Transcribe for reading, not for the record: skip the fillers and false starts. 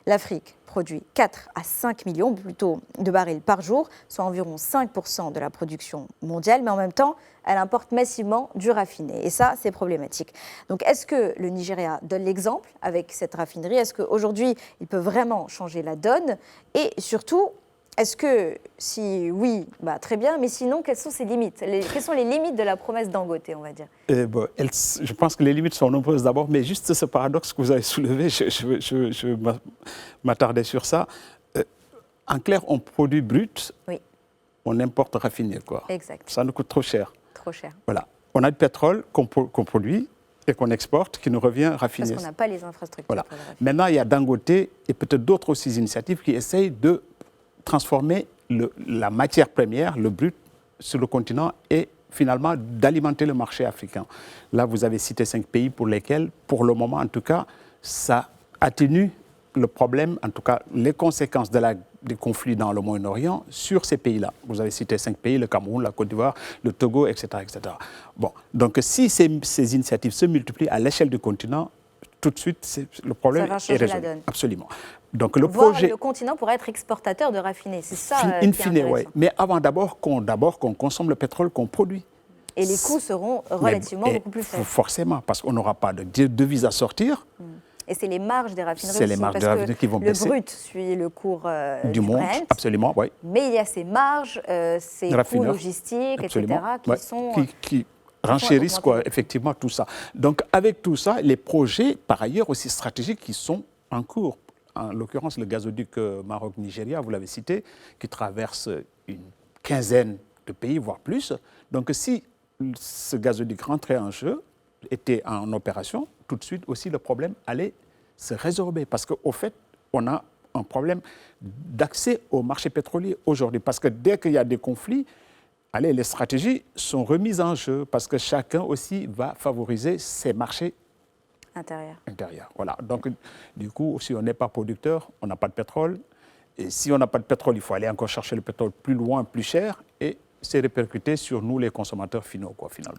L'Afrique produit 4 à 5 millions plutôt de barils par jour, soit environ 5% de la production mondiale, mais en même temps, elle importe massivement du raffiné. Et ça, c'est problématique. Donc, est-ce que le Nigeria donne l'exemple avec cette raffinerie? Est-ce qu'aujourd'hui, il peut vraiment changer la donne? Et surtout, est-ce que, si oui, très bien, mais sinon, quelles sont ses limites? Quelles sont les limites de la promesse Dangote, on va dire? Je pense que les limites sont nombreuses d'abord, mais juste ce paradoxe que vous avez soulevé, je m'attardais sur ça. En clair, on produit brut, oui. On importe raffiné, quoi. Exact. Ça nous coûte trop cher. Trop cher. Voilà. On a du pétrole qu'on produit et qu'on exporte, qui nous revient raffiné. Parce qu'on n'a pas les infrastructures. Voilà. Pour le raffiner. Maintenant, il y a Dangote et peut-être d'autres aussi initiatives qui essayent de transformer la matière première, le brut, sur le continent et finalement d'alimenter le marché africain. Là, vous avez cité 5 pays pour lesquels, pour le moment en tout cas, ça atténue le problème, en tout cas les conséquences des conflits dans le Moyen-Orient sur ces pays-là. Vous avez cité 5 pays, le Cameroun, la Côte d'Ivoire, le Togo, etc., etc. Bon, donc si ces initiatives se multiplient à l'échelle du continent, tout de suite, le problème est résolu. La donne. Absolument. Donc le continent pourrait être exportateur de raffinés, c'est ça in fine, oui. Mais avant d'abord qu'on consomme le pétrole qu'on produit. Et les coûts seront relativement beaucoup plus faibles. Forcément, parce qu'on n'aura pas de devises à sortir. Et c'est les marges des raffineries. C'est les marges des raffineries qui vont baisser. Le brut suit le cours du monde, Brent, absolument, oui. Mais il y a ces marges, ces coûts logistiques, absolument, etc., qui sont... Qui renchérissent, quoi, effectivement, tout ça. Donc, avec tout ça, les projets, par ailleurs, aussi stratégiques qui sont en cours. En l'occurrence, le gazoduc Maroc-Nigeria, vous l'avez cité, qui traverse une quinzaine de pays, voire plus. Donc, si ce gazoduc rentrait en jeu, était en opération, tout de suite aussi le problème allait se résorber. Parce qu'au fait, on a un problème d'accès au marché pétrolier aujourd'hui. Parce que dès qu'il y a des conflits, les stratégies sont remises en jeu parce que chacun aussi va favoriser ses marchés intérieurs. Voilà. Donc, du coup, si on n'est pas producteur, on n'a pas de pétrole. Et si on n'a pas de pétrole, il faut aller encore chercher le pétrole plus loin, plus cher. Et c'est répercuté sur nous, les consommateurs finaux, quoi, finalement.